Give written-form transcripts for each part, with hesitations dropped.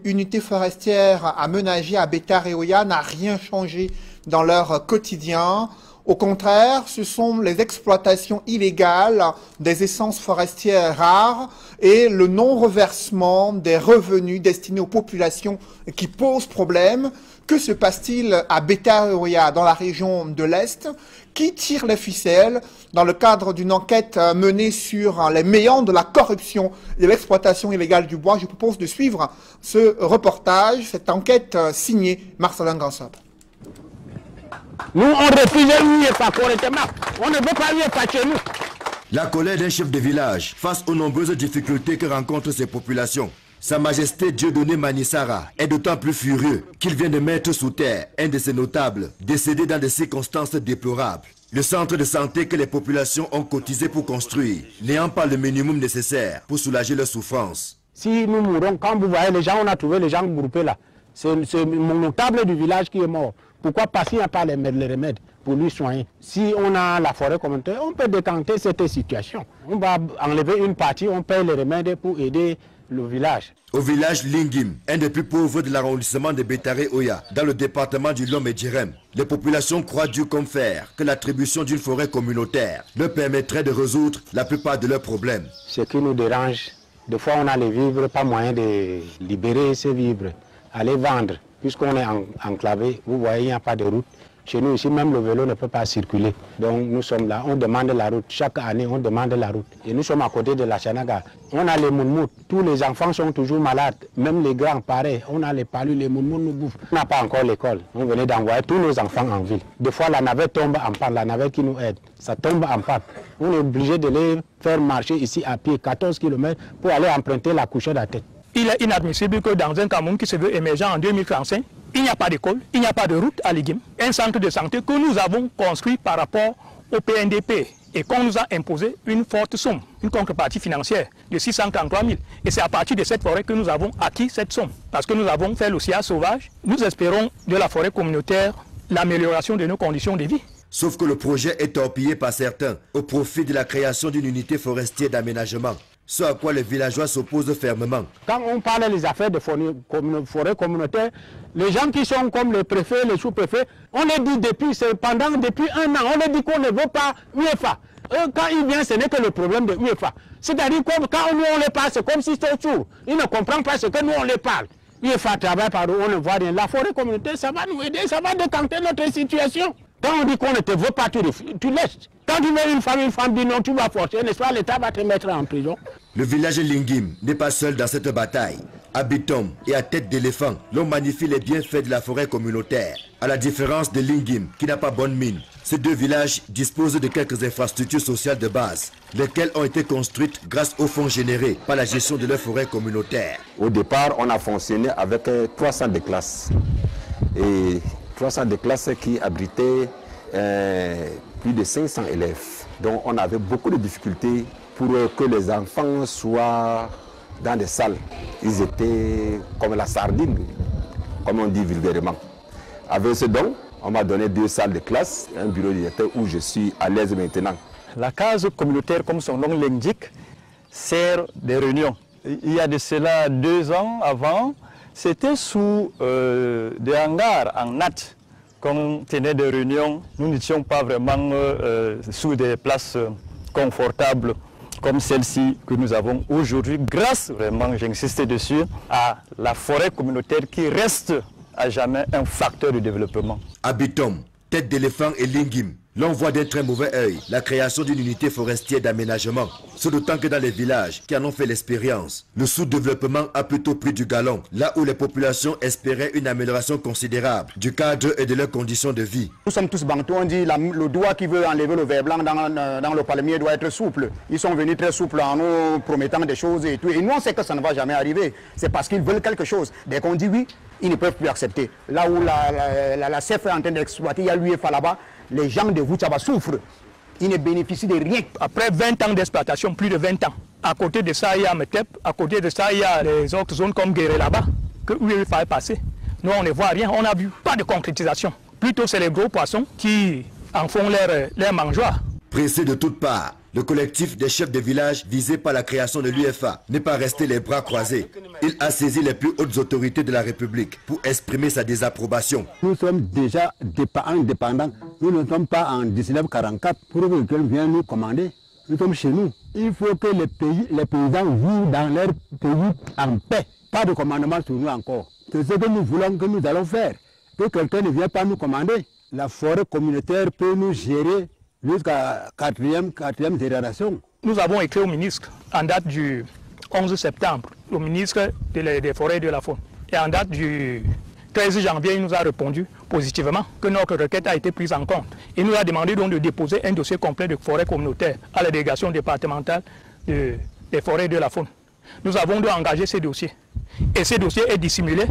L'unité forestière aménagée à Bétare et Oya n'a rien changé dans leur quotidien. Au contraire, ce sont les exploitations illégales des essences forestières rares et le non-reversement des revenus destinés aux populations qui posent problème. Que se passe-t-il à Bétare et Oya, dans la région de l'Est? Qui tire les ficelles dans le cadre d'une enquête menée sur les méandres de la corruption et de l'exploitation illégale du bois? Je propose de suivre ce reportage, cette enquête signée Marcelin Gansop. Nous, on refuse l'UEFA correctement. On ne veut pas l'UEFA chez nous. La colère d'un chef de village face aux nombreuses difficultés que rencontrent ces populations. Sa Majesté Dieudonné Manissara est d'autant plus furieux qu'il vient de mettre sous terre un de ses notables, décédé dans des circonstances déplorables. Le centre de santé que les populations ont cotisé pour construire, n'ayant pas le minimum nécessaire pour soulager leurs souffrances. Si nous mourons, quand vous voyez les gens, on a trouvé les gens groupés là. C'est mon notable du village qui est mort. Pourquoi? Parce qu'il n'y a pas les remèdes pour lui soigner. Si on a la forêt communautaire, on peut décanter cette situation. On va enlever une partie, on paye les remèdes pour aider le village. Au village Lingim, un des plus pauvres de l'arrondissement de Bétare-Oya, dans le département du Lom-et-Djirem, les populations croient dur comme fer que l'attribution d'une forêt communautaire leur permettrait de résoudre la plupart de leurs problèmes. Ce qui nous dérange, des fois on a les vivres, pas moyen de libérer ces vivres, aller vendre. Puisqu'on est enclavé, vous voyez, il n'y a pas de route. Chez nous ici, même le vélo ne peut pas circuler. Donc nous sommes là, on demande la route. Chaque année, on demande la route. Et nous sommes à côté de la Chanaga. On a les mounmout. Tous les enfants sont toujours malades. Même les grands, pareil. On a les palus, les mounmout nous bouffent. On n'a pas encore l'école. On venait d'envoyer tous nos enfants en ville. Des fois, la navette tombe en panne. La navette qui nous aide, ça tombe en panne. On est obligé de les faire marcher ici à pied, 14 km, pour aller emprunter la couchette à tête. Il est inadmissible que dans un Cameroun qui se veut émergent en 2035, il n'y a pas d'école, il n'y a pas de route à Liguim. Un centre de santé que nous avons construit par rapport au PNDP et qu'on nous a imposé une forte somme, une contrepartie financière de 643 000. Et c'est à partir de cette forêt que nous avons acquis cette somme. Parce que nous avons fait le sillage sauvage. Nous espérons de la forêt communautaire l'amélioration de nos conditions de vie. Sauf que le projet est torpillé par certains au profit de la création d'une unité forestière d'aménagement. Ce à quoi les villageois s'opposent fermement. Quand on parle des affaires de forêt communautaire, les gens qui sont comme les préfets, les sous-préfets, on les dit depuis un an, on les dit qu'on ne veut pas UEFA. Quand ils viennent, ce n'est que le problème de UEFA. C'est-à-dire que quand nous on les parle, c'est comme si c'était sourd. Ils ne comprennent pas ce que nous on les parle. UEFA travaille par où on ne voit rien. La forêt communautaire, ça va nous aider, ça va décanter notre situation. Quand on dit qu'on ne te veut pas, tu laisses. Quand tu veux une femme dit non, tu vas forcer, n'est-ce pas, l'État va te mettre en prison. Le village Lingim n'est pas seul dans cette bataille. À Bitom et à Tête d'éléphant, l'on magnifie les bienfaits de la forêt communautaire. À la différence de Lingim, qui n'a pas bonne mine, ces deux villages disposent de quelques infrastructures sociales de base, lesquelles ont été construites grâce aux fonds générés par la gestion de leur forêt communautaire. Au départ, on a fonctionné avec 300 de classes. Et 300 de classes qui abritaient plus de 500 élèves. Donc on avait beaucoup de difficultés pour que les enfants soient dans des salles. Ils étaient comme la sardine, comme on dit vulgairement. Avec ce don, on m'a donné 2 salles de classe, un bureau directeur où je suis à l'aise maintenant. La case communautaire, comme son nom l'indique, sert des réunions. Il y a de cela 2 ans avant, c'était sous des hangars en natte qu'on tenait des réunions. Nous n'étions pas vraiment sous des places confortables comme celle-ci que nous avons aujourd'hui, grâce, vraiment, j'insiste dessus, à la forêt communautaire qui reste à jamais un facteur de développement. À Bitom, Tête d'éléphant et Lingim, l'on voit d'un très mauvais œil la création d'une unité forestière d'aménagement. Ce d'autant que dans les villages qui en ont fait l'expérience, le sous-développement a plutôt pris du galon, là où les populations espéraient une amélioration considérable du cadre et de leurs conditions de vie. Nous sommes tous bantous, on dit le doigt qui veut enlever le ver blanc dans le palmier doit être souple. Ils sont venus très souples en nous promettant des choses et tout. Et nous on sait que ça ne va jamais arriver. C'est parce qu'ils veulent quelque chose. Dès qu'on dit oui, ils ne peuvent plus accepter. Là où la CEF est en train d'exploiter, il y a l'UEFA là-bas, les gens de Woutchaba souffrent. Ils ne bénéficient de rien. Après 20 ans d'exploitation, plus de 20 ans, à côté de ça, il y a Metep, à côté de ça, il y a les autres zones comme Guéré là-bas, que l'UEFA est passé. Nous, on ne voit rien, on n'a vu pas de concrétisation. Plutôt, c'est les gros poissons qui en font leur mangeoire. Pressés de toutes parts, Le collectif des chefs de village visé par la création de l'UFA n'est pas resté les bras croisés. Il a saisi les plus hautes autorités de la République pour exprimer sa désapprobation. Nous sommes déjà indépendants. Nous ne sommes pas en 1944 pour que quelqu'un vienne nous commander. Nous sommes chez nous. Il faut que les paysans vivent dans leur pays en paix. Pas de commandement sur nous encore. C'est ce que nous voulons, que nous allons faire. Que quelqu'un ne vienne pas nous commander. La forêt communautaire peut nous gérer jusqu'à quatrième génération. Nous avons écrit au ministre en date du 11 septembre, au ministre des Forêts et de la Faune. Et en date du 13 janvier, il nous a répondu positivement que notre requête a été prise en compte. Il nous a demandé donc de déposer un dossier complet de forêt communautaire à la délégation départementale des Forêts et de la Faune. Nous avons dû engager ces dossiers. Et ce dossier est dissimulé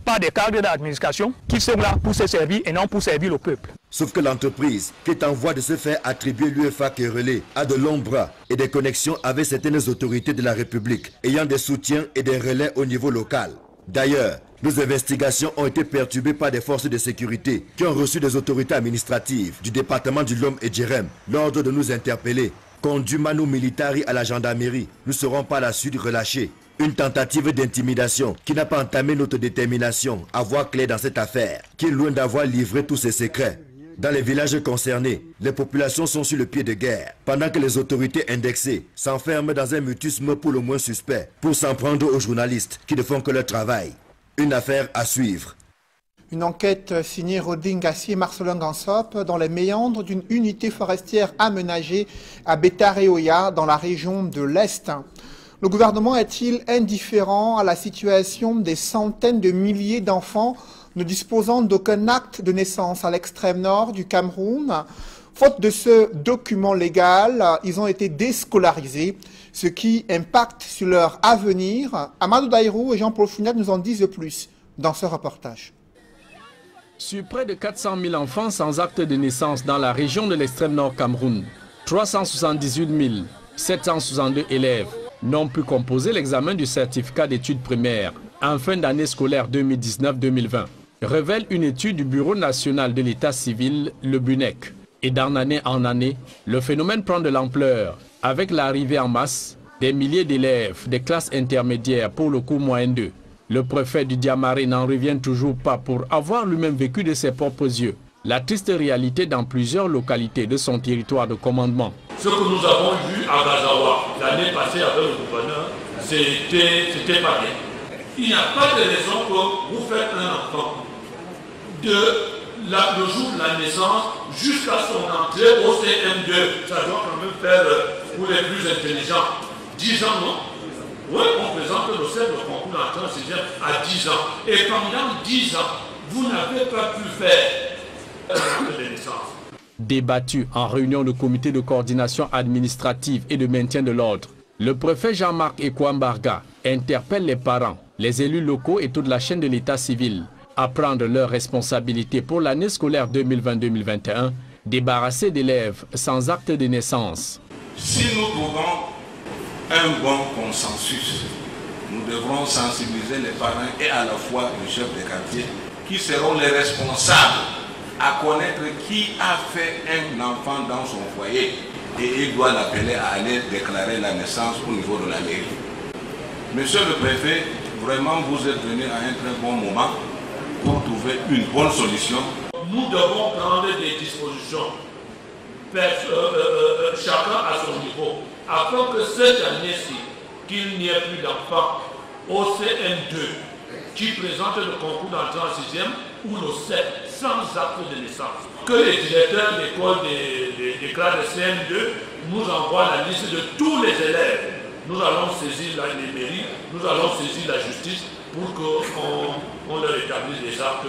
par des cadres de l'administration qui sont là pour se servir et non pour servir le peuple. Sauf que l'entreprise, qui est en voie de se faire attribuer l'UFA Kérelé, a de longs bras et des connexions avec certaines autorités de la République, ayant des soutiens et des relais au niveau local. D'ailleurs, nos investigations ont été perturbées par des forces de sécurité qui ont reçu des autorités administratives du département du Lom et Djerem l'ordre de nous interpeller. Conduit Manu Militari à la gendarmerie, nous serons par la suite relâchés. Une tentative d'intimidation qui n'a pas entamé notre détermination à voir clair dans cette affaire, qui est loin d'avoir livré tous ses secrets. Dans les villages concernés, les populations sont sur le pied de guerre, pendant que les autorités indexées s'enferment dans un mutisme pour le moins suspect, pour s'en prendre aux journalistes qui ne font que leur travail. Une affaire à suivre. Une enquête signée Rodin Gassi et Marcelin Gansop dans les méandres d'une unité forestière aménagée à Betareoya dans la région de l'Est. Le gouvernement est-il indifférent à la situation des centaines de milliers d'enfants ne disposant d'aucun acte de naissance à l'extrême nord du Cameroun? Faute de ce document légal, ils ont été déscolarisés, ce qui impacte sur leur avenir. Amadou Daïrou et Jean-Paul Funat nous en disent plus dans ce reportage. Sur près de 400 000 enfants sans acte de naissance dans la région de l'extrême nord Cameroun, 378 762 élèves n'ont pu composer l'examen du certificat d'études primaires en fin d'année scolaire 2019-2020, révèle une étude du Bureau national de l'état civil, le BUNEC. Et d'année en année, le phénomène prend de l'ampleur avec l'arrivée en masse des milliers d'élèves des classes intermédiaires pour le cours moyen 2. Le préfet du Diamaré n'en revient toujours pas pour avoir lui-même vécu de ses propres yeux la triste réalité dans plusieurs localités de son territoire de commandement. Ce que nous avons vu à Gazawa l'année passée avec le gouverneur, c'était pas bien. Il n'y a pas de raison que vous faites un enfant le jour de la naissance jusqu'à son entrée au CM2. Ça doit quand même faire pour les plus intelligents 10 ans, non? Oui, on présente le concours d'entrée en 6e à 10 ans. Et pendant 10 ans, vous n'avez pas pu faire de naissance. Débattu en réunion de comité de coordination administrative et de maintien de l'ordre, le préfet Jean-Marc Ekwambarga interpelle les parents, les élus locaux et toute la chaîne de l'état civil à prendre leurs responsabilités pour l'année scolaire 2020-2021, débarrassés d'élèves sans acte de naissance. Si nous trouvons un bon consensus, nous devrons sensibiliser les parents et à la fois les chefs de quartier qui seront les responsables à connaître qui a fait un enfant dans son foyer et il doit l'appeler à aller déclarer la naissance au niveau de la mairie. Monsieur le préfet, vraiment vous êtes venu à un très bon moment pour trouver une bonne solution. Nous devons prendre des dispositions, chacun à son niveau, afin que cette année-ci, qu'il n'y ait plus d'enfants au CM2 qui présentent le concours d'entrée en 6e ou le 7 sans acte de naissance. Que les directeurs d'école des classes de CM2 nous envoient la liste de tous les élèves. Nous allons saisir les mairies, nous allons saisir la justice pour qu'on leur établisse des actes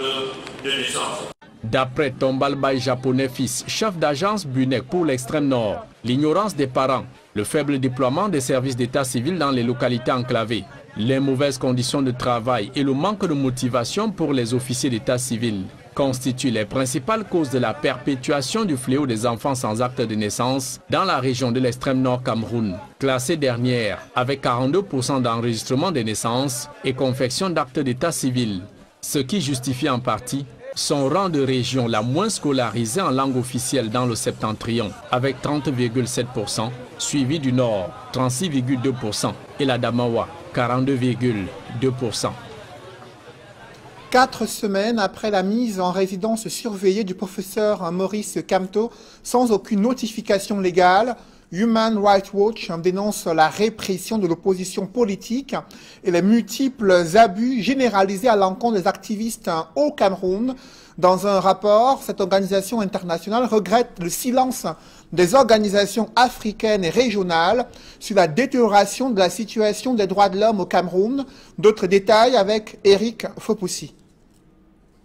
de naissance. D'après Tombalbaï japonais fils, chef d'agence BUNEC pour l'extrême nord, l'ignorance des parents, le faible déploiement des services d'état civil dans les localités enclavées, les mauvaises conditions de travail et le manque de motivation pour les officiers d'état civil constituent les principales causes de la perpétuation du fléau des enfants sans acte de naissance dans la région de l'extrême nord Cameroun, classée dernière avec 42% d'enregistrement des naissances et confection d'actes d'état civil, ce qui justifie en partie son rang de région la moins scolarisée en langue officielle dans le septentrion, avec 30,7%, suivi du Nord, 36,2%, et la Damawa, 42,2%. 4 semaines après la mise en résidence surveillée du professeur Maurice Kamto, sans aucune notification légale, Human Rights Watch dénonce la répression de l'opposition politique et les multiples abus généralisés à l'encontre des activistes au Cameroun. Dans un rapport, cette organisation internationale regrette le silence des organisations africaines et régionales sur la détérioration de la situation des droits de l'homme au Cameroun. D'autres détails avec Eric Fopoussi.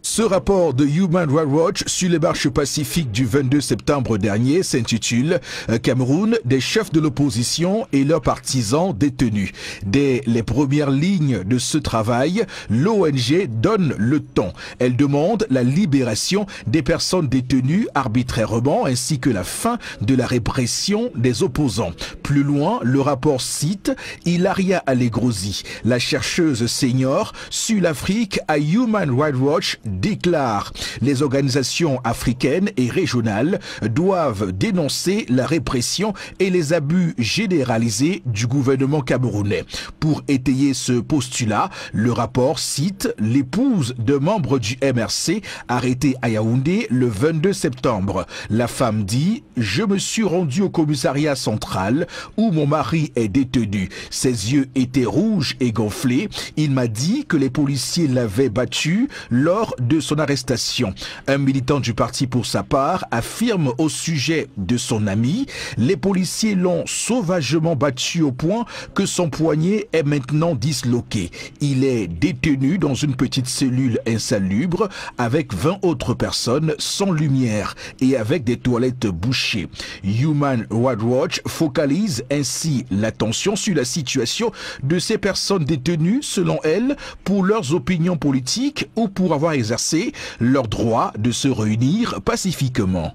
Ce rapport de Human Rights Watch sur les marches pacifiques du 22 septembre dernier s'intitule « Cameroun, des chefs de l'opposition et leurs partisans détenus ». Dès les premières lignes de ce travail, l'ONG donne le ton. Elle demande la libération des personnes détenues arbitrairement ainsi que la fin de la répression des opposants. Plus loin, le rapport cite Ilaria Allegrosi, la chercheuse senior sur l'Afrique à Human Rights Watch, déclare « Les organisations africaines et régionales doivent dénoncer la répression et les abus généralisés du gouvernement camerounais. » Pour étayer ce postulat, le rapport cite l'épouse de membre du MRC arrêtée à Yaoundé le 22 septembre. La femme dit « Je me suis rendue au commissariat central où mon mari est détenu. Ses yeux étaient rouges et gonflés. Il m'a dit que les policiers l'avaient battu lors de son arrestation. » Un militant du parti pour sa part affirme au sujet de son ami « Les policiers l'ont sauvagement battu au point que son poignet est maintenant disloqué. Il est détenu dans une petite cellule insalubre avec 20 autres personnes sans lumière et avec des toilettes bouchées. » Human Rights Watch focalise ainsi l'attention sur la situation de ces personnes détenues, selon elle, pour leurs opinions politiques ou pour avoir exercé leur droit de se réunir pacifiquement.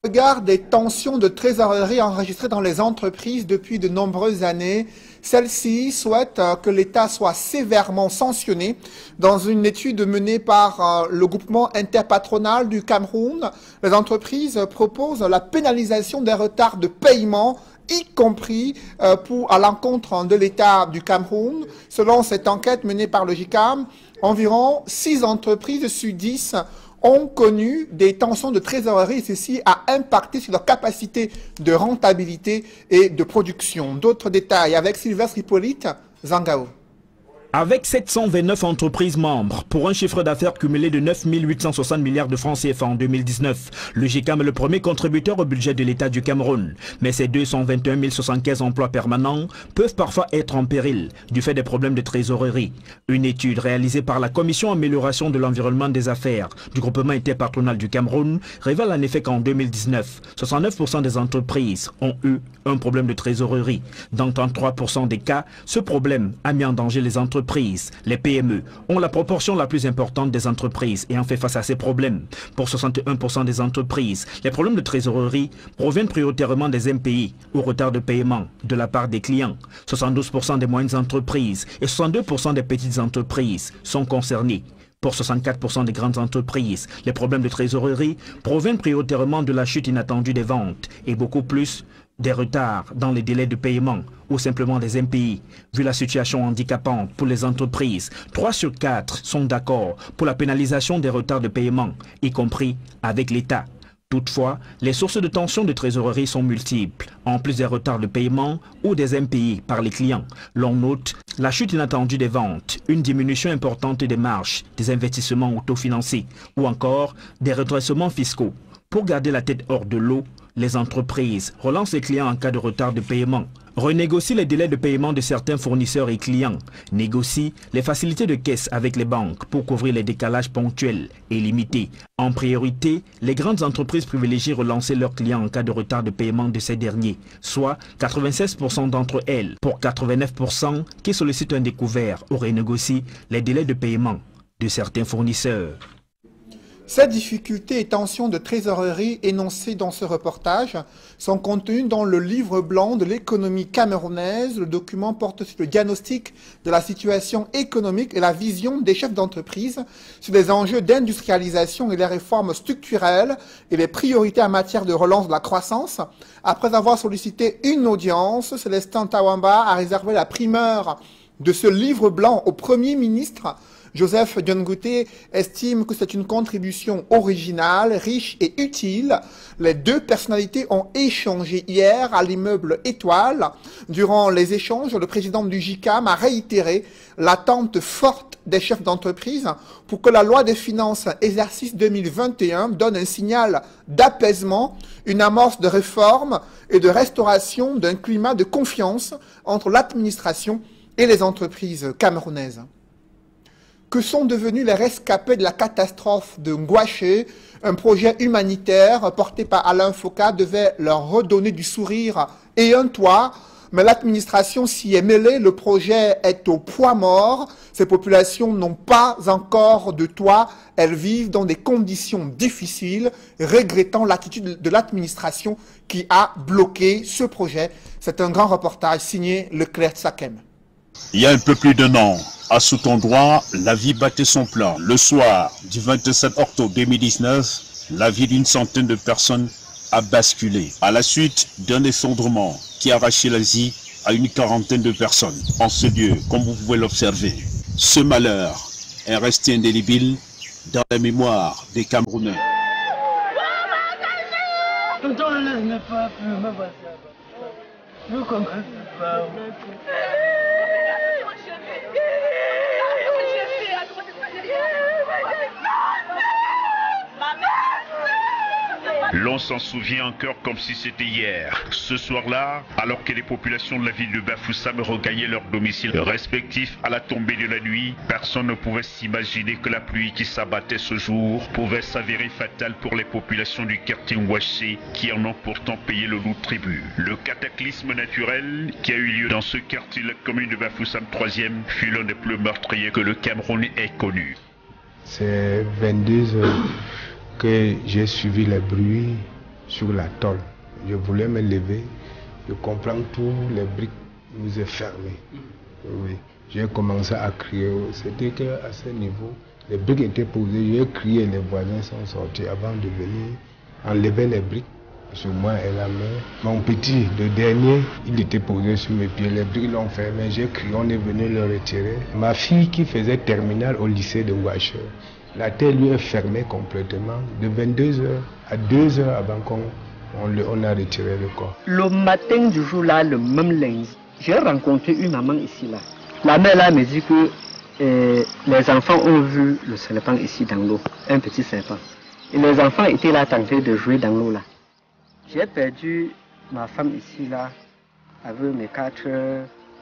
Au regard des tensions de trésorerie enregistrées dans les entreprises depuis de nombreuses années, celles-ci souhaitent que l'État soit sévèrement sanctionné. Dans une étude menée par le groupement interpatronal du Cameroun, les entreprises proposent la pénalisation des retards de paiement, y compris à l'encontre de l'État du Cameroun. Selon cette enquête menée par le JICAM, environ 6 entreprises sur 10 ont connu des tensions de trésorerie et ceci a impacté sur leur capacité de rentabilité et de production. D'autres détails avec Sylvestre Hippolyte Zangao. Avec 729 entreprises membres, pour un chiffre d'affaires cumulé de 9 860 milliards de francs CFA en 2019, le GICAM est le premier contributeur au budget de l'État du Cameroun. Mais ces 221 075 emplois permanents peuvent parfois être en péril du fait des problèmes de trésorerie. Une étude réalisée par la Commission Amélioration de l'environnement des affaires du groupement interpatronal du Cameroun révèle en effet qu'en 2019, 69% des entreprises ont eu un problème de trésorerie. Dans 33% des cas, ce problème a mis en danger les entreprises. Les PME ont la proportion la plus importante des entreprises et ont fait face à ces problèmes. Pour 61% des entreprises, les problèmes de trésorerie proviennent prioritairement des MPI ou retard de paiement de la part des clients. 72% des moyennes entreprises et 62% des petites entreprises sont concernés. Pour 64% des grandes entreprises, les problèmes de trésorerie proviennent prioritairement de la chute inattendue des ventes et beaucoup plus des retards dans les délais de paiement ou simplement des MPI. Vu la situation handicapante pour les entreprises, 3 sur 4 sont d'accord pour la pénalisation des retards de paiement, y compris avec l'État. Toutefois, les sources de tension de trésorerie sont multiples, en plus des retards de paiement ou des MPI par les clients. L'on note la chute inattendue des ventes, une diminution importante des marges, des investissements autofinancés ou encore des redressements fiscaux. Pour garder la tête hors de l'eau, les entreprises relancent les clients en cas de retard de paiement, renégocient les délais de paiement de certains fournisseurs et clients, négocient les facilités de caisse avec les banques pour couvrir les décalages ponctuels et limités. En priorité, les grandes entreprises privilégient relancer leurs clients en cas de retard de paiement de ces derniers, soit 96% d'entre elles, pour 89% qui sollicitent un découvert ou renégocient les délais de paiement de certains fournisseurs. Ces difficultés et tensions de trésorerie énoncées dans ce reportage sont contenues dans le livre blanc de l'économie camerounaise. Le document porte sur le diagnostic de la situation économique et la vision des chefs d'entreprise sur les enjeux d'industrialisation et les réformes structurelles et les priorités en matière de relance de la croissance. Après avoir sollicité une audience, Célestin Tawamba a réservé la primeur de ce livre blanc au Premier ministre. Joseph Diongouté estime que c'est une contribution originale, riche et utile. Les deux personnalités ont échangé hier à l'immeuble Étoile. Durant les échanges, le président du JICAM a réitéré l'attente forte des chefs d'entreprise pour que la loi des finances exercice 2021 donne un signal d'apaisement, une amorce de réforme et de restauration d'un climat de confiance entre l'administration et les entreprises camerounaises. Que sont devenus les rescapés de la catastrophe de Ngouaché? Un projet humanitaire porté par Alain Foka devait leur redonner du sourire et un toit, mais l'administration s'y est mêlée. Le projet est au poids mort. Ces populations n'ont pas encore de toit. Elles vivent dans des conditions difficiles, regrettant l'attitude de l'administration qui a bloqué ce projet. C'est un grand reportage signé Leclerc Sakem. Il y a un peu plus d'un an, à cet endroit, la vie battait son plein. Le soir du 27 octobre 2019, la vie d'une centaine de personnes a basculé à la suite d'un effondrement qui a arraché la vie à une quarantaine de personnes. En ce lieu, comme vous pouvez l'observer, ce malheur est resté indélébile dans la mémoire des Camerounais. L'on s'en souvient encore comme si c'était hier. Ce soir-là, alors que les populations de la ville de Bafoussam regagnaient leurs domiciles respectifs à la tombée de la nuit, personne ne pouvait s'imaginer que la pluie qui s'abattait ce jour pouvait s'avérer fatale pour les populations du quartier Ngouaché qui en ont pourtant payé le lourd tribut. Le cataclysme naturel qui a eu lieu dans ce quartier de la commune de Bafoussam 3e fut l'un des plus meurtriers que le Cameroun ait connu. C'est 22 heures que j'ai suivi les bruits sur la tôle. Je voulais me lever, je comprends tous les briques nous est fermées. Oui, j'ai commencé à crier. C'était qu'à ce niveau, les briques étaient posées, j'ai crié, les voisins sont sortis avant de venir enlever les briques sur moi et la main. Mon petit, le dernier, il était posé sur mes pieds, les briques l'ont fermé, j'ai crié, on est venu le retirer. Ma fille qui faisait terminale au lycée de Ngouaché, la terre lui est fermée complètement, de 22h à 2h avant qu'on a retiré le corps. Le matin du jour-là, le même lundi, j'ai rencontré une maman ici là. La mère là me dit que les enfants ont vu le serpent ici dans l'eau, un petit serpent. Et les enfants étaient là en train de jouer dans l'eau là. J'ai perdu ma femme ici là, avec mes quatre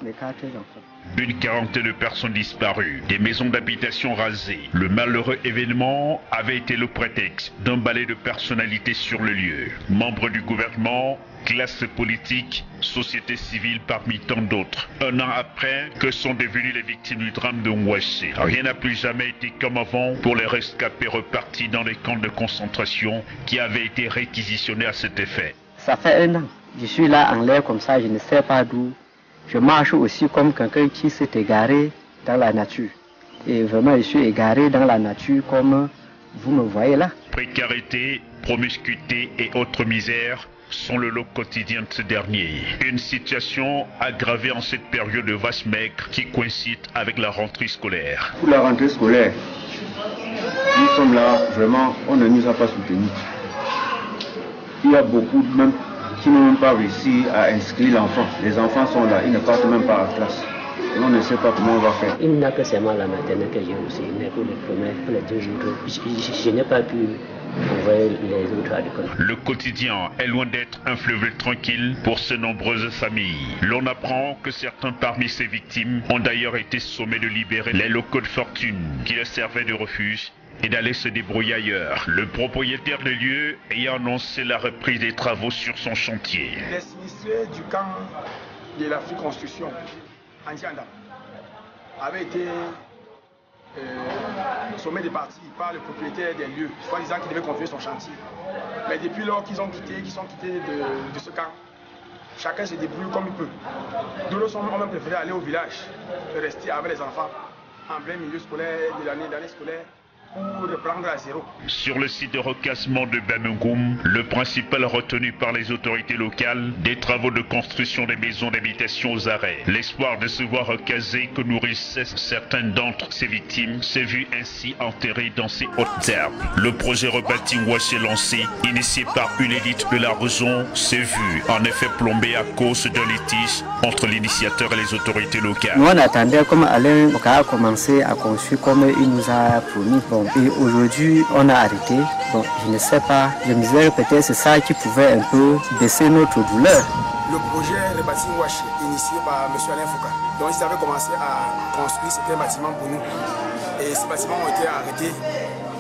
enfants. Une quarantaine de personnes disparues, des maisons d'habitation rasées. Le malheureux événement avait été le prétexte d'un balai de personnalités sur le lieu. Membres du gouvernement, classe politique, société civile parmi tant d'autres. Un an après, que sont devenues les victimes du drame de Ngouaché? Rien n'a plus jamais été comme avant pour les rescapés repartis dans les camps de concentration qui avaient été réquisitionnés à cet effet. Ça fait un an. Je suis là en l'air comme ça, je ne sais pas d'où. Je marche aussi comme quelqu'un qui s'est égaré dans la nature. Et vraiment, je suis égaré dans la nature comme vous me voyez là. Précarité, promiscuité et autres misères sont le lot quotidien de ce dernier. Une situation aggravée en cette période de vache maigre qui coïncide avec la rentrée scolaire. Pour la rentrée scolaire, nous sommes là, vraiment, on ne nous a pas soutenus. Il y a beaucoup même qui n'ont même pas réussi à inscrire l'enfant. Les enfants sont là, ils ne partent même pas en classe. Et on ne sait pas comment on va faire. Il n'y a que seulement la maternelle que j'ai aussi, mais pour les premiers, pour les 2 jours, je n'ai pas pu envoyer les autres à l'école. Le quotidien est loin d'être un fleuve tranquille pour ces nombreuses familles. L'on apprend que certains parmi ces victimes ont d'ailleurs été sommés de libérer les locaux de fortune qui leur servaient de refuge et d'aller se débrouiller ailleurs. Le propriétaire des lieux ayant annoncé la reprise des travaux sur son chantier. Les sinistrés du camp de la construction en Dianda avaient été sommet des partis par le propriétaire des lieux, soi-disant qu'il devait continuer son chantier. Mais depuis lors qu'ils sont quittés de ce camp, chacun se débrouille comme il peut. Nous ont même préféré aller au village, rester avec les enfants en plein milieu scolaire de l'année scolaire, pour reprendre à zéro. Sur le site de recasement de Bamengum, le principal retenu par les autorités locales, des travaux de construction des maisons d'habitation aux arrêts. L'espoir de se voir recaser que nourrissaient certaines d'entre ces victimes s'est vu ainsi enterré dans ces hautes herbes. Le projet Rebâti Wash est lancé, initié par une élite de la raison, s'est vu en effet plombé à cause d'un litige entre l'initiateur et les autorités locales. Nous on attendait comme Alain a commencé à construire comme il nous a promis. Bon, et aujourd'hui on a arrêté. Bon, je ne sais pas, je me disais peut-être c'est ça qui pouvait un peu baisser notre douleur. Le projet Rebâti Wash initié par M. Alain Foucault. Donc ils avaient commencé à construire certains bâtiments pour nous. Et ces bâtiments ont été arrêtés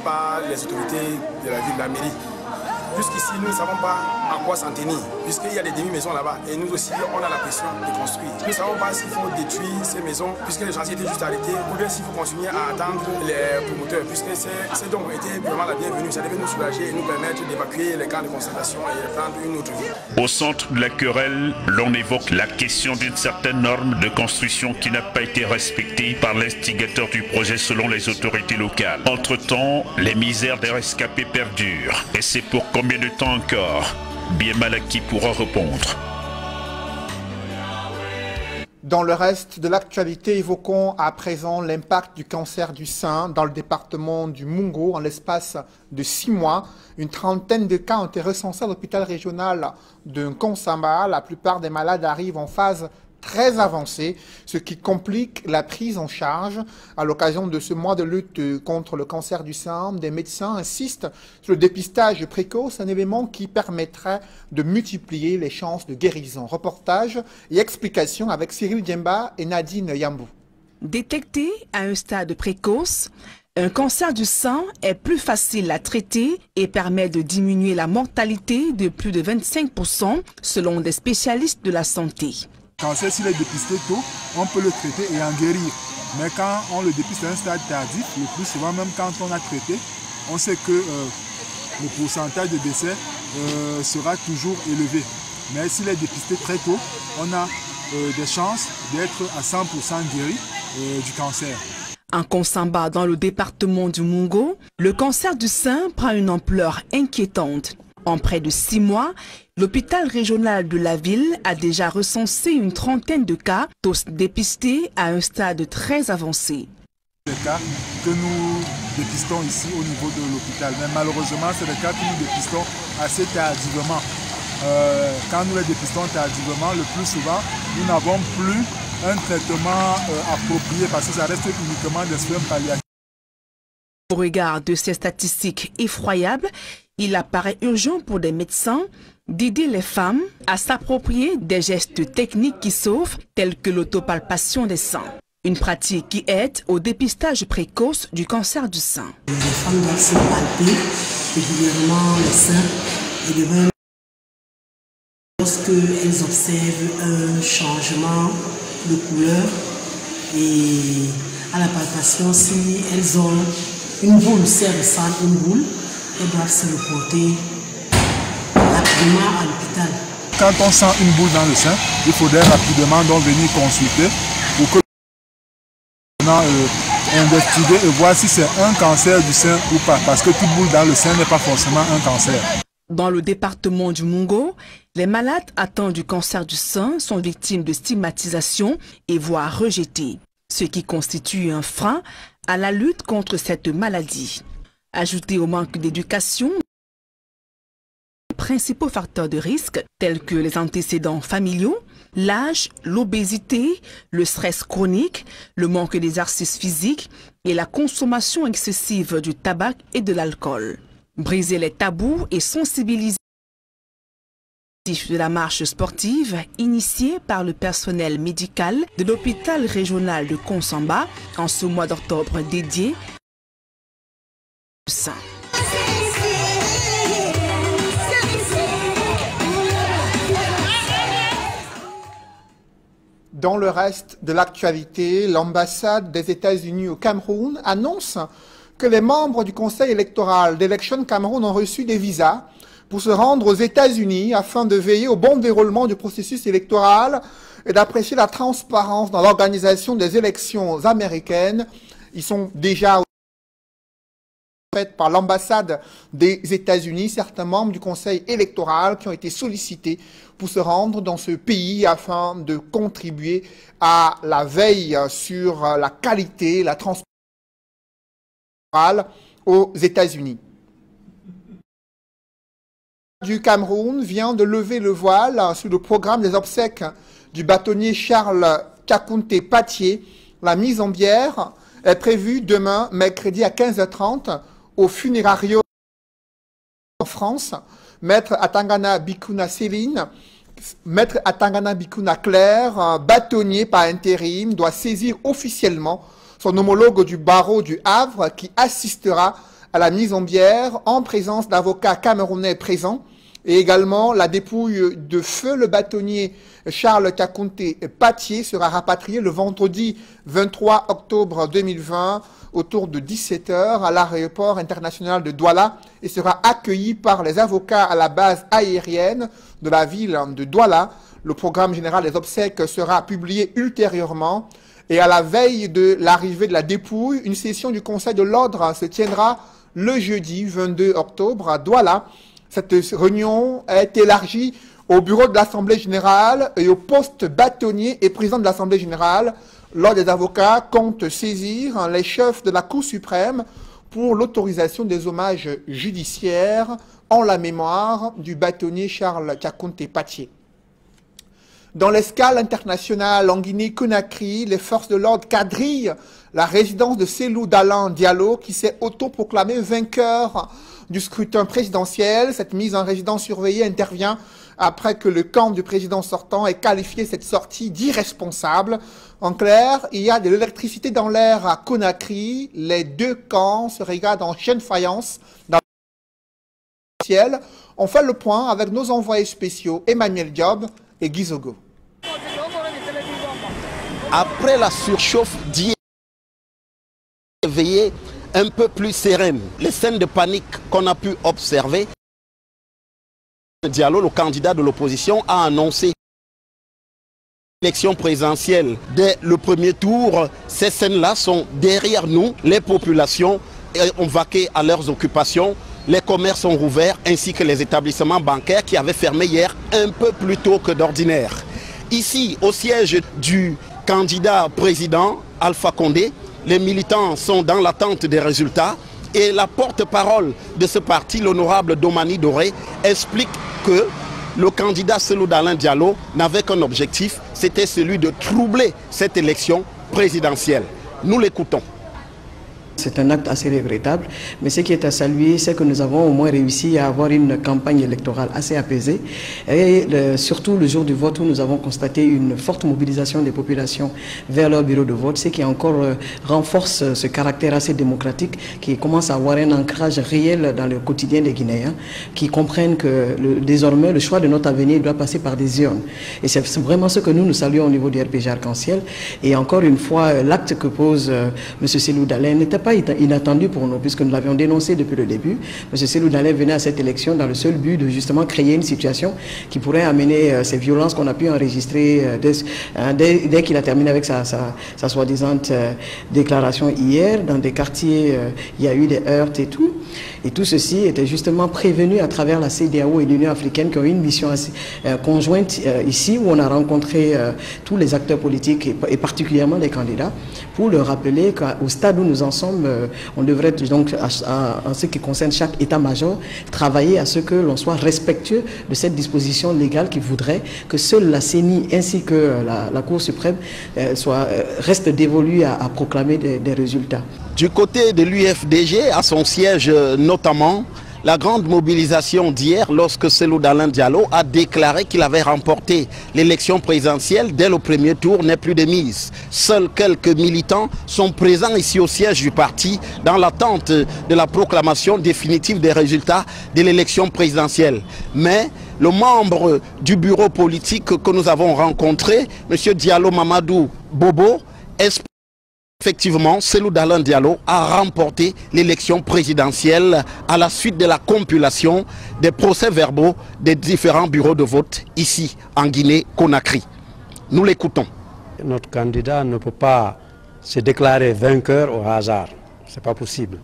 par les autorités de la ville, de la mairie. Jusqu'ici, nous ne savons pas à quoi s'en tenir, puisqu'il y a des demi-maisons là-bas, et nous aussi, on a la pression de construire. Nous ne savons pas s'il faut détruire ces maisons, puisque le chantier était juste arrêté, ou bien s'il faut continuer à attendre les promoteurs, puisque ces dons ont été vraiment la bienvenue. Ça devait nous soulager et nous permettre d'évacuer les camps de concentration et de prendre une autre vie. Au centre de la querelle, l'on évoque la question d'une certaine norme de construction qui n'a pas été respectée par l'instigateur du projet selon les autorités locales. Entre-temps, les misères des rescapés perdurent, et c'est pour combien de temps encore? Bien Malaki pourra répondre. Dans le reste de l'actualité, évoquons à présent l'impact du cancer du sein dans le département du Mungo. En l'espace de 6 mois, une trentaine de cas ont été recensés à l'hôpital régional de Nkonsamba. La plupart des malades arrivent en phase très avancée, ce qui complique la prise en charge. À l'occasion de ce mois de lutte contre le cancer du sein, des médecins insistent sur le dépistage précoce, un élément qui permettrait de multiplier les chances de guérison. Reportage et explications avec Cyril Diemba et Nadine Yambou. Détecté à un stade précoce, un cancer du sein est plus facile à traiter et permet de diminuer la mortalité de plus de 25% selon des spécialistes de la santé. Le cancer, s'il est dépisté tôt, on peut le traiter et en guérir. Mais quand on le dépiste à un stade tardif, le plus souvent, même quand on a traité, on sait que le pourcentage de décès sera toujours élevé. Mais s'il est dépisté très tôt, on a des chances d'être à 100% guéri du cancer. En Nkonsamba, dans le département du Mungo, le cancer du sein prend une ampleur inquiétante. En près de 6 mois, l'hôpital régional de la ville a déjà recensé une trentaine de cas, tous dépistés à un stade très avancé. Les cas que nous dépistons ici au niveau de l'hôpital, mais malheureusement, c'est des cas que nous dépistons assez tardivement. Quand nous les dépistons tardivement, le plus souvent, nous n'avons plus un traitement approprié parce que ça reste uniquement des soins palliatifs. Au regard de ces statistiques effroyables, il apparaît urgent pour des médecins d'aider les femmes à s'approprier des gestes techniques qui sauvent, tels que l'autopalpation des seins. Une pratique qui aide au dépistage précoce du cancer du sein. Les femmes doivent se palper régulièrement les seins et de lorsqu'elles observent un changement de couleur et à la palpation, si elles ont une boule, si elles ressentent une boule, elles doivent se reporter rapidement à l'hôpital. Quand on sent une boule dans le sein, il faudrait rapidement donc venir consulter pour que investiguer et voir si c'est un cancer du sein ou pas, parce que toute boule dans le sein n'est pas forcément un cancer. Dans le département du Mungo, les malades atteints du cancer du sein sont victimes de stigmatisation et voire rejetés, ce qui constitue un frein à la lutte contre cette maladie. Ajouté au manque d'éducation, les principaux facteurs de risque tels que les antécédents familiaux, l'âge, l'obésité, le stress chronique, le manque d'exercice physique et la consommation excessive du tabac et de l'alcool. Briser les tabous et sensibiliser de la marche sportive initiée par le personnel médical de l'hôpital régional de Nkonsamba en ce mois d'octobre dédié au sein. Dans le reste de l'actualité, l'ambassade des États-Unis au Cameroun annonce que les membres du Conseil électoral d'Election Cameroun ont reçu des visas pour se rendre aux États-Unis afin de veiller au bon déroulement du processus électoral et d'apprécier la transparence dans l'organisation des élections américaines. Ils sont déjà faits par l'ambassade des États-Unis, certains membres du Conseil électoral qui ont été sollicités pour se rendre dans ce pays afin de contribuer à la veille sur la qualité, la transparence aux États-Unis. Du Cameroun vient de lever le voile sur le programme des obsèques du bâtonnier Charles Kakounté Patié. La mise en bière est prévue demain, mercredi à 15h30, au funérarium en France. Maître Atangana Bikuna Céline, Maître Atangana Bikuna Claire, bâtonnier par intérim, doit saisir officiellement son homologue du barreau du Havre qui assistera à la mise en bière en présence d'avocats camerounais présents, et également la dépouille de feu le bâtonnier Charles Kakounté Patié sera rapatrié le vendredi 23 octobre 2020 autour de 17h à l'aéroport international de Douala et sera accueilli par les avocats à la base aérienne de la ville de Douala. Le programme général des obsèques sera publié ultérieurement et à la veille de l'arrivée de la dépouille, une session du Conseil de l'Ordre se tiendra le jeudi 22 octobre à Douala. Cette réunion est élargie au bureau de l'Assemblée générale et au poste bâtonnier et président de l'Assemblée générale. L'Ordre des avocats compte saisir les chefs de la Cour suprême pour l'autorisation des hommages judiciaires en la mémoire du bâtonnier Charles Kakounté Patié. Dans l'escale internationale en Guinée-Conakry, les forces de l'ordre quadrillent la résidence de Cellou Dalein Diallo qui s'est autoproclamé vainqueur du scrutin présidentiel. Cette mise en résidence surveillée intervient après que le camp du président sortant ait qualifié cette sortie d'irresponsable. En clair, il y a de l'électricité dans l'air à Conakry. Les deux camps se regardent en chaîne faïence dans le ciel. On fait le point avec nos envoyés spéciaux Emmanuel Diop et Guy Zogo. Après la surchauffe d'hier, éveillé un peu plus sereine, les scènes de panique qu'on a pu observer, Diallo, le candidat de l'opposition, a annoncé l'élection présidentielle dès le premier tour. Ces scènes-là sont derrière nous. Les populations ont vaqué à leurs occupations. Les commerces sont rouverts ainsi que les établissements bancaires qui avaient fermé hier un peu plus tôt que d'ordinaire. Ici, au siège du candidat président Alpha Condé, les militants sont dans l'attente des résultats et la porte-parole de ce parti, l'honorable Domani Doré, explique que le candidat Cellou Dalein Diallo n'avait qu'un objectif, c'était celui de troubler cette élection présidentielle. Nous l'écoutons. C'est un acte assez regrettable, mais ce qui est à saluer, c'est que nous avons au moins réussi à avoir une campagne électorale assez apaisée. Et surtout le jour du vote où nous avons constaté une forte mobilisation des populations vers leur bureau de vote, ce qui encore renforce ce caractère assez démocratique qui commence à avoir un ancrage réel dans le quotidien des Guinéens, qui comprennent que désormais le choix de notre avenir doit passer par des urnes. Et c'est vraiment ce que nous saluons au niveau du RPG Arc-en-Ciel. Et encore une fois, l'acte que pose M. Cellou Dalein n'était pas inattendu pour nous, puisque nous l'avions dénoncé depuis le début. M. Cellou Dalein venait à cette élection dans le seul but de justement créer une situation qui pourrait amener ces violences qu'on a pu enregistrer dès qu'il a terminé avec sa soi-disant déclaration hier. Dans des quartiers, il y a eu des heurts et tout. Et tout ceci était justement prévenu à travers la CEDEAO et l'Union africaine qui ont eu une mission conjointe ici, où on a rencontré tous les acteurs politiques et particulièrement les candidats pour leur rappeler qu'au stade où nous en sommes, on devrait donc, en ce qui concerne chaque état-major, travailler à ce que l'on soit respectueux de cette disposition légale qui voudrait que seule la CENI ainsi que la Cour suprême reste dévolue à proclamer des résultats. Du côté de l'UFDG, à son siège notamment, la grande mobilisation d'hier lorsque Cellou Dalein Diallo a déclaré qu'il avait remporté l'élection présidentielle dès le premier tour n'est plus de mise. Seuls quelques militants sont présents ici au siège du parti dans l'attente de la proclamation définitive des résultats de l'élection présidentielle. Mais le membre du bureau politique que nous avons rencontré, M. Diallo Mamadou Bobo, Effectivement, Cellou Dalein Diallo a remporté l'élection présidentielle à la suite de la compilation des procès-verbaux des différents bureaux de vote ici en Guinée-Conakry. Nous l'écoutons. Notre candidat ne peut pas se déclarer vainqueur au hasard. Ce n'est pas possible.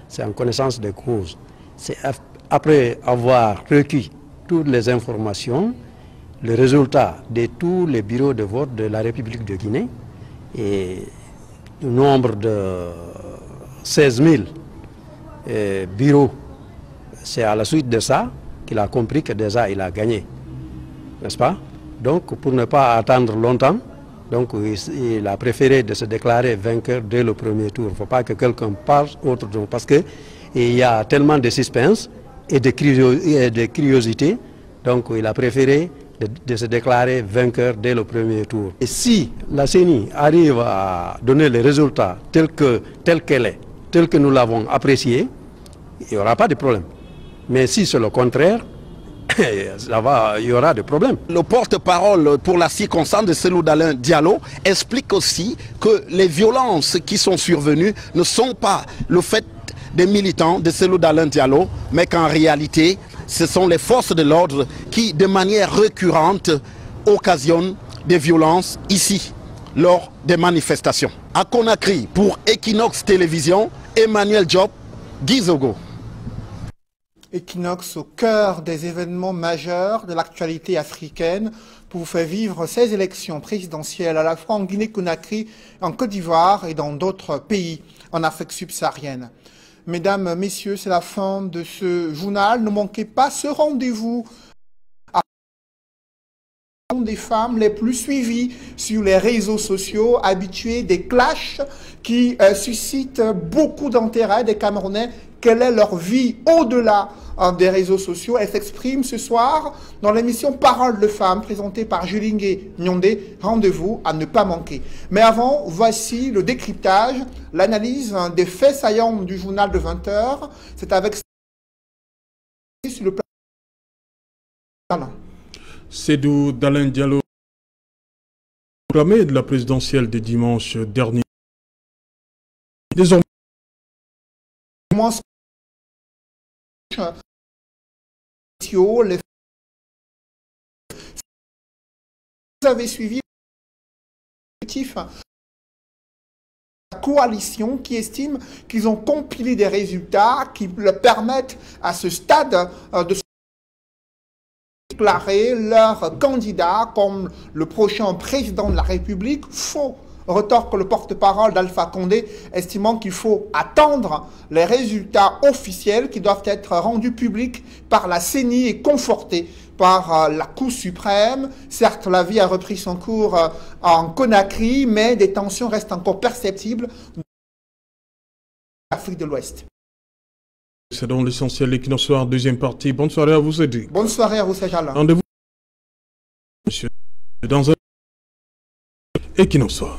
C'est en connaissance de cause. C'est après avoir recueilli toutes les informations, le résultat de tous les bureaux de vote de la République de Guinée et le nombre de 16 000 bureaux. C'est à la suite de ça qu'il a compris que déjà il a gagné. N'est-ce pas? Donc pour ne pas attendre longtemps, donc il a préféré de se déclarer vainqueur dès le premier tour. Il ne faut pas que quelqu'un parle autre chose parce qu'il y a tellement de suspense et de curiosité. Donc il a préféré de se déclarer vainqueur dès le premier tour. Et si la CENI arrive à donner les résultats tels qu'elle est, tels que nous l'avons apprécié, il n'y aura pas de problème. Mais si c'est le contraire, il y aura des problèmes. Le porte-parole pour la circonstance de Cellou Dalein Diallo explique aussi que les violences qui sont survenues ne sont pas le fait des militants de Cellou Dalein Diallo, mais qu'en réalité, ce sont les forces de l'ordre qui, de manière récurrente, occasionnent des violences ici, lors des manifestations. À Conakry, pour Equinox Télévision, Emmanuel Diop, Gizogo. Equinox au cœur des événements majeurs de l'actualité africaine pour vous faire vivre ces élections présidentielles à la fois en Guinée-Conakry, en Côte d'Ivoire et dans d'autres pays en Afrique subsaharienne. Mesdames, Messieurs, c'est la fin de ce journal. Ne manquez pas ce rendez-vous des femmes les plus suivies sur les réseaux sociaux, habituées des clashs qui suscitent beaucoup d'intérêt des Camerounais. Quelle est leur vie au-delà des réseaux sociaux? Elle s'exprime ce soir dans l'émission Parole de femmes présentée par Julingue Nyondé. Rendez-vous à ne pas manquer. Mais avant, voici le décryptage, l'analyse des faits saillants du journal de 20 h. C'est avec sur le plan. Cellou Dalein Diallo, proclamé de la présidentielle de dimanche dernier. Désormais, vous avez suivi la coalition qui estime qu'ils ont compilé des résultats qui leur permettent à ce stade de déclarer leur candidat comme le prochain président de la République. Faux, retorque le porte-parole d'Alpha Condé, estimant qu'il faut attendre les résultats officiels qui doivent être rendus publics par la CENI et confortés par la Cour suprême. Certes, la vie a repris son cours en Conakry, mais des tensions restent encore perceptibles en Afrique de l'Ouest. C'est donc l'essentiel de l'Equinox Soir, deuxième partie. Bonne soirée à vous, Cédric. Bonne soirée à vous, Sejala. Rendez-vous, monsieur, dans un Equinox Soir.